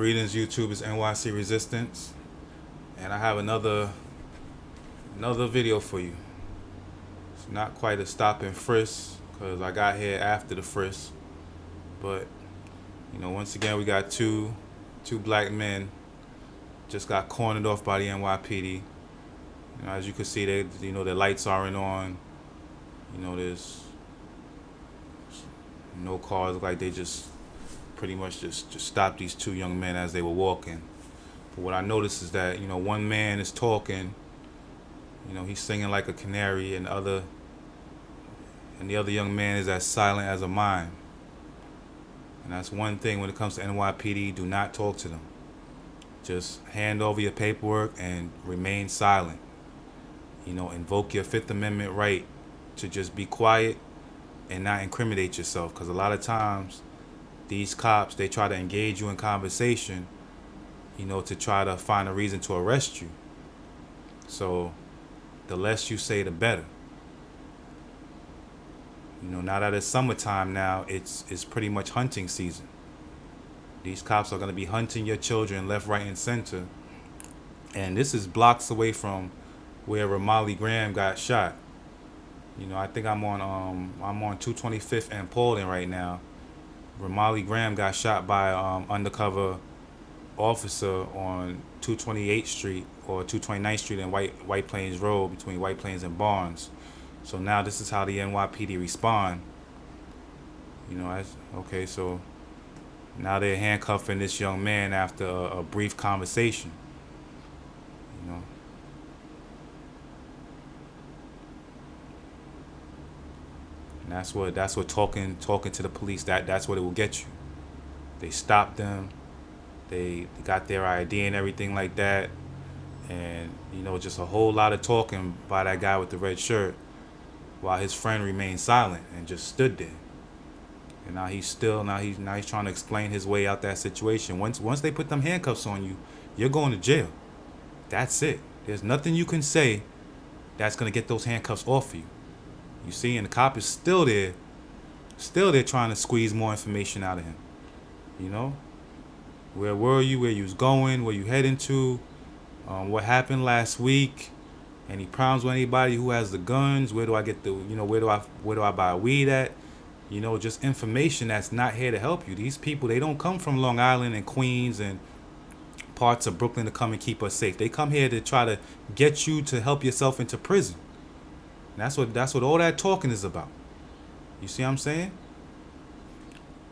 Greetings, YouTube. It's Nycresistance, and I have another video for you. It's not quite a stop and frisk because I got here after the frisk, but once again we got two black men just got cornered off by the NYPD. As you can see, their lights aren't on. There's no cars. Like they just pretty much just stopped these two young men as they were walking. But what I noticed is that one man is talking. He's singing like a canary, and the other young man is as silent as a mime. And that's one thing when it comes to NYPD: do not talk to them. Just hand over your paperwork and remain silent. Invoke your Fifth Amendment right to just be quiet and not incriminate yourself, because a lot of times these cops, they try to engage you in conversation, to try to find a reason to arrest you. So the less you say, the better. Now that it's summertime now, it's pretty much hunting season. These cops are going to be hunting your children left, right, and center. And this is blocks away from where Ramali Graham got shot. I think I'm on 225th and Paulding right now. Ramali Graham got shot by an undercover officer on 228th Street or 229th Street and White Plains Road, between White Plains and Barnes. So now this is how the NYPD respond. Okay, so now they're handcuffing this young man after a brief conversation. And that's what talking to the police, that's what it will get you. They stopped them. They got their ID and everything like that. And just a whole lot of talking by that guy with the red shirt, while his friend remained silent and just stood there. And now he's trying to explain his way out that situation. Once they put them handcuffs on you, you're going to jail. That's it. There's nothing you can say that's gonna get those handcuffs off of you. You see, and the cop is still there trying to squeeze more information out of him. Where were you? Where you was going? Where you heading to? What happened last week? Any problems with anybody who has the guns? Where do I get the, where do I buy weed at? Just information that's not here to help you. These people, they don't come from Long Island and Queens and parts of Brooklyn to come and keep us safe. They come here to try to get you to help yourself into prison. And that's what all that talking is about. You see what I'm saying?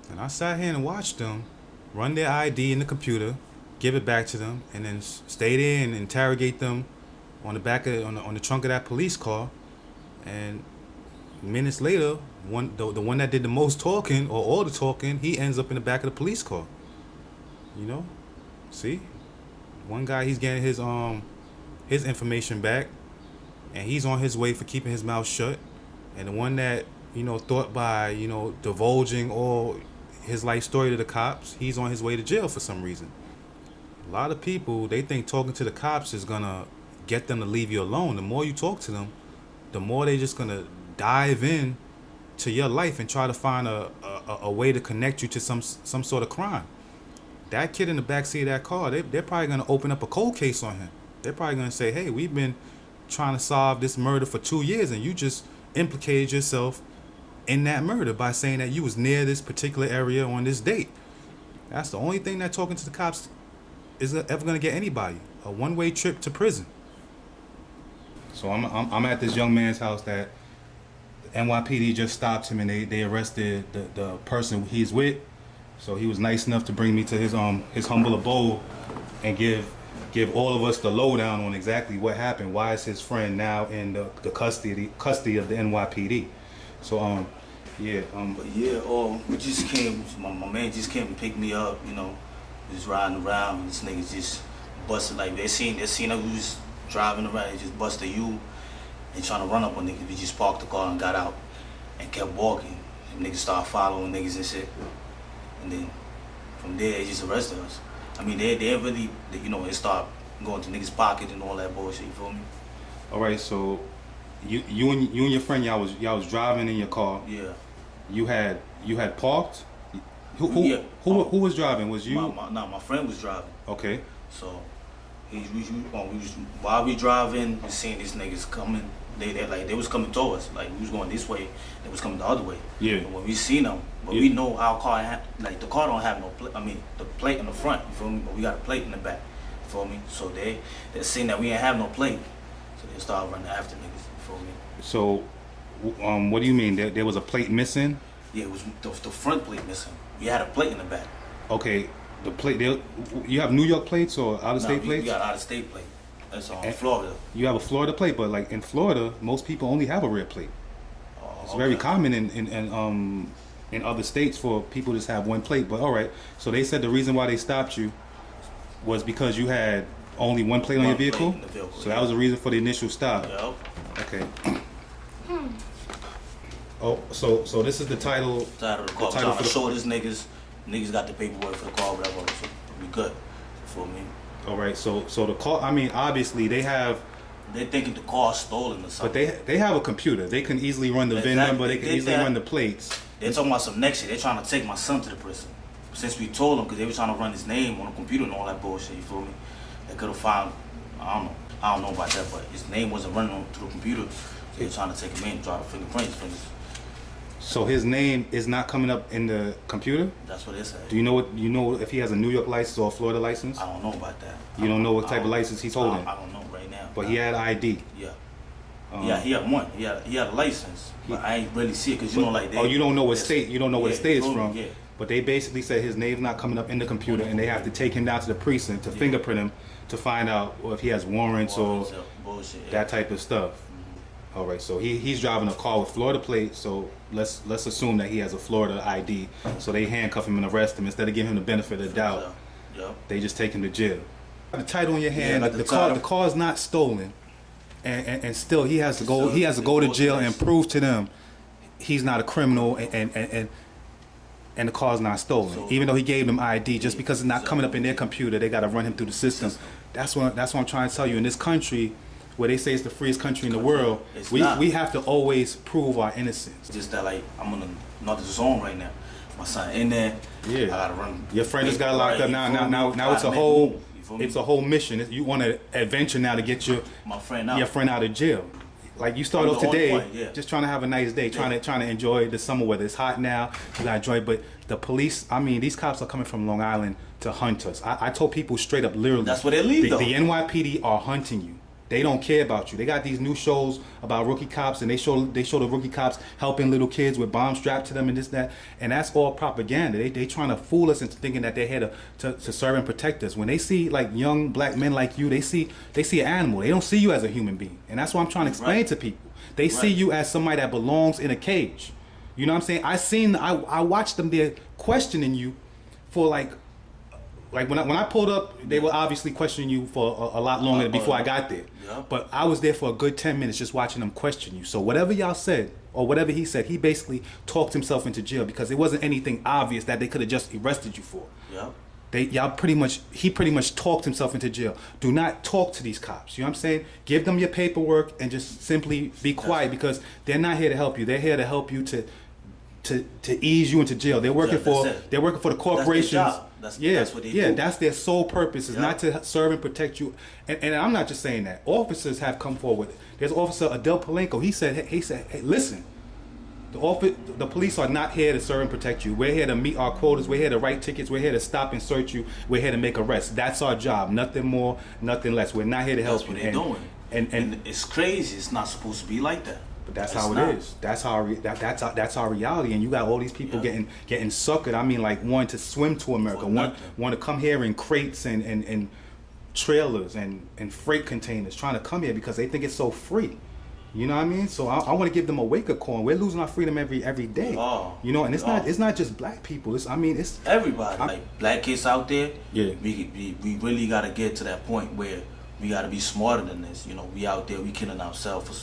And I sat here and watched them run their ID in the computer, give it back to them, and then stay there and interrogate them on the back of on the trunk of that police car. And minutes later, the one that did the most talking, or all the talking, he ends up in the back of the police car. See, one guy, he's getting his information back, and he's on his way for keeping his mouth shut. And the one that thought by divulging all his life story to the cops, he's on his way to jail for some reason. A lot of people, they think talking to the cops is gonna get them to leave you alone. The more you talk to them, the more they just gonna dive in to your life and try to find a way to connect you to some sort of crime. That kid in the backseat of that car, they're probably gonna open up a cold case on him. They're probably gonna say, hey, we've been trying to solve this murder for 2 years, and you just implicated yourself in that murder by saying that you was near this particular area on this date. That's the only thing that talking to the cops is ever gonna get anybody. A one-way trip to prison. So I'm at this young man's house that NYPD just stopped him, and they arrested the person he's with. So he was nice enough to bring me to his humble abode and give all of us the lowdown on exactly what happened. Why is his friend now in the custody of the NYPD? So we just came. My man just came to pick me up. Just riding around. And this nigga just busted, like they seen us. We was driving around. They just busted you and trying to run up on niggas. We just parked the car and got out and kept walking. And niggas started following niggas and shit. And then from there, they just arrested us. I mean, they really, they start going to niggas' pocket and all that bullshit. You feel me? All right, so you and your friend, y'all was driving in your car. Yeah. You had parked. Who was driving? Was you? My friend was driving. Okay. So while we driving, we seen these niggas coming. They was coming towards us. Like we was going this way, they was coming the other way. Yeah. And when we seen them, but we know our car the car don't have no plate. I mean the plate in the front. You feel me? But we got a plate in the back. You feel me? So they seen that we ain't have no plate, so they started running after niggas. You feel me? So, what do you mean? There was a plate missing? Yeah, it was the front plate missing. We had a plate in the back. Okay, the plate. You have New York plates or out of state plates? We got out of state plate. That's on Florida. You have a Florida plate, but like in Florida, most people only have a red plate. It's very common in other states for people to just have one plate. But all right, so they said the reason why they stopped you was because you had only one plate on your vehicle. So that was the reason for the initial stop. Yep. Okay. Oh, so this is the title. Title of the car. I'm trying to show these niggas got the paperwork for the car, whatever. So we good. For me. All right. So the car. I mean, obviously they're thinking the car's stolen or something. But they have a computer. They can easily run the VIN number. They can easily run the plates. They're talking about some next shit. They're trying to take my son to the prison. Since we told them, because they were trying to run his name on the computer and all that bullshit. You feel me? They could have found. I don't know about that, but his name wasn't running through the computer. So they were trying to take him in, try to fingerprints. So his name is not coming up in the computer? That's what they said. Do you know if he has a New York license or a Florida license? I don't know about that. You don't know what type of license he's holding? I don't know right now. But he had ID? Yeah. Yeah, he had one. He had a license. But I ain't really see it because you don't know what state it's from. Yeah. But they basically said his name's not coming up in the computer and they have to take him down to the precinct to fingerprint him to find out if he has warrants or bullshit, that type of stuff. All right, so he's driving a car with Florida plates, so let's assume that he has a Florida ID. So they handcuff him and arrest him instead of giving him the benefit of the doubt. Yep. They just take him to jail. The title in your hand, the car is not stolen, and still he has to go to jail and prove to them he's not a criminal and the car's not stolen. Even though he gave them ID, just because it's not coming up in their computer, they got to run him through the system. That's what I'm trying to tell you. In this country, where they say it's the freest country in the world, we have to always prove our innocence. Just that, like, I'm in another zone right now. My son in there. Yeah. I gotta run. Your friend just got locked up. Now it's a whole mission. You want an adventure now to get your friend out of jail. Like you start off today, just trying to have a nice day, trying to enjoy the summer weather. It's hot now, you gotta enjoy it. But the police, I mean, these cops are coming from Long Island to hunt us. I told people straight up, literally. That's where they leave, though. The NYPD are hunting you. They don't care about you. They got these new shows about rookie cops, and they show the rookie cops helping little kids with bombs strapped to them and this, that, and that's all propaganda. They trying to fool us into thinking that they're here to serve and protect us. When they see like young black men like you, they see an animal. They don't see you as a human being, and that's what I'm trying to explain to people. They see you as somebody that belongs in a cage. You know what I'm saying? I watched them there questioning you for like when I pulled up, they were obviously questioning you for a lot longer before I got there. Yeah. But I was there for a good 10 minutes just watching them question you. So whatever y'all said, or whatever he said, he basically talked himself into jail because it wasn't anything obvious that they could have just arrested you for. Yeah. He pretty much talked himself into jail. Do not talk to these cops. You know what I'm saying? Give them your paperwork and just simply be quiet because they're not here to help you. They're here to help you to ease you into jail. They're working for the corporations. That's what they do. That's their sole purpose is not to serve and protect you. And I'm not just saying that. Officers have come forward. There's Officer Adil Polanco. He said, hey, listen, the police are not here to serve and protect you. We're here to meet our quotas. We're here to write tickets. We're here to stop and search you. We're here to make arrests. That's our job. Nothing more, nothing less. We're not here to help you. That's what they're doing. And it's crazy. It's not supposed to be like that. But that's how it is. That's our reality. And you got all these people getting suckered. I mean, like wanting to swim to America, want to come here in crates and trailers and freight containers, trying to come here because they think it's so free. You know what I mean? So I want to give them a wake up call. We're losing our freedom every day. Oh, you know, and it's not just black people. It's everybody. Like black kids out there. Yeah. We really gotta get to that point where we gotta be smarter than this. You know, we out there, we killing ourselves for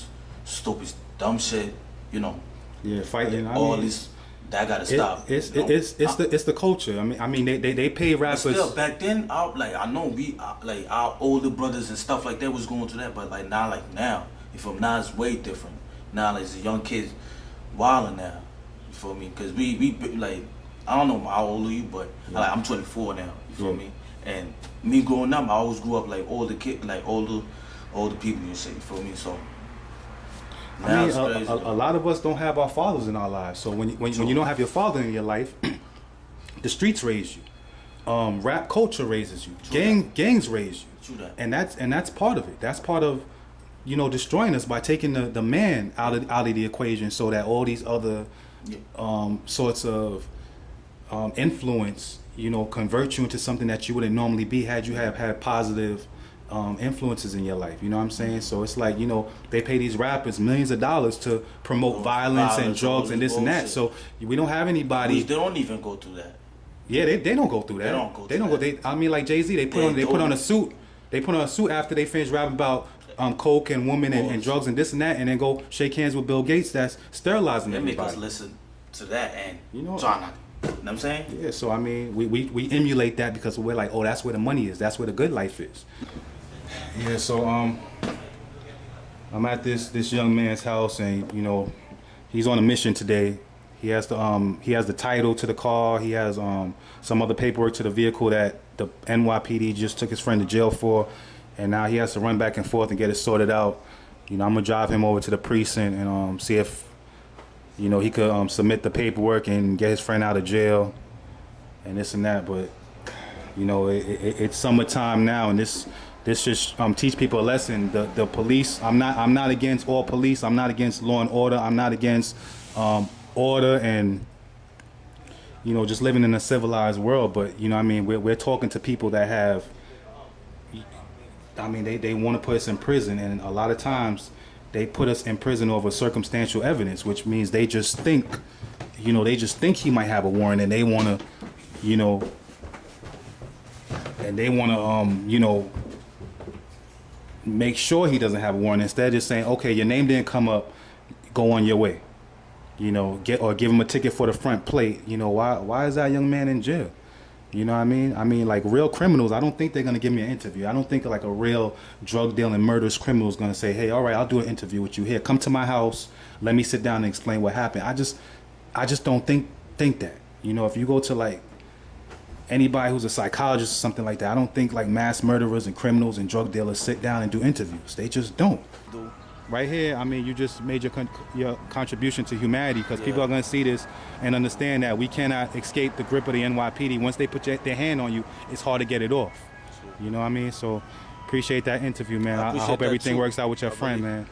stupid, dumb shit. You know. Yeah, fighting. That gotta stop. It's the culture. I mean they pay rappers. But still, back then, I know our older brothers and stuff like that was going through that, but now. You feel me? Now it's way different. Now like, it's young kids wilding now. You feel me? Because we I don't know how old are you, but I'm 24 now. You feel me? And me growing up, I always grew up like older kid, like older people. You say, you feel me? So. I mean, a lot of us don't have our fathers in our lives. So when you don't have your father in your life, the streets raise you. Rap culture raises you. Gangs raise you. True that. And that's part of it. That's part of, destroying us by taking the man out of the equation, so that all these other sorts of influence, convert you into something that you wouldn't normally be had you have had positive influences in your life. You know what I'm saying? So it's like, they pay these rappers millions of dollars to promote violence and drugs and this and that. So we don't have anybody. Which they don't even go through that. Yeah, they don't go through that. They don't go. I mean, like Jay-Z, they put on a suit. They put on a suit after they finish rapping about coke and women and drugs and this and that, and then go shake hands with Bill Gates. That's sterilizing everybody. They make us listen to that and try not. You know what I'm saying? Yeah. So I mean, we emulate that because we're like, oh, that's where the money is. That's where the good life is. Yeah. So I'm at this young man's house, and he's on a mission today. He has the title to the car. He has some other paperwork to the vehicle that the NYPD just took his friend to jail for, and now he has to run back and forth and get it sorted out. I'm gonna drive him over to the precinct and see if he could submit the paperwork and get his friend out of jail and this and that. But it's summertime now, and this just teach people a lesson. The police. I'm not against all police. I'm not against law and order. I'm not against order and just living in a civilized world, but I mean, we're talking to people that have, I mean, they want to put us in prison, and a lot of times they put us in prison over circumstantial evidence, which means they just think he might have a warrant, and they want to make sure he doesn't have a warrant, instead of just saying, okay, your name didn't come up, go on your way. Give him a ticket for the front plate. Why is that young man in jail? You know what I mean? I mean, like, real criminals, I don't think they're going to give me an interview. I don't think like a real drug dealing, murderous criminal is going to say, hey, all right, I'll do an interview with you. Here, come to my house. Let me sit down and explain what happened. I just don't think that. If you go to like anybody who's a psychologist or something like that, I don't think like mass murderers and criminals and drug dealers sit down and do interviews. They just don't. Right here, I mean, you just made your contribution to humanity, because people are going to see this and understand that we cannot escape the grip of the NYPD. Once they put their hand on you, it's hard to get it off. You know what I mean? So appreciate that interview, man. I hope everything works out with your friend, man.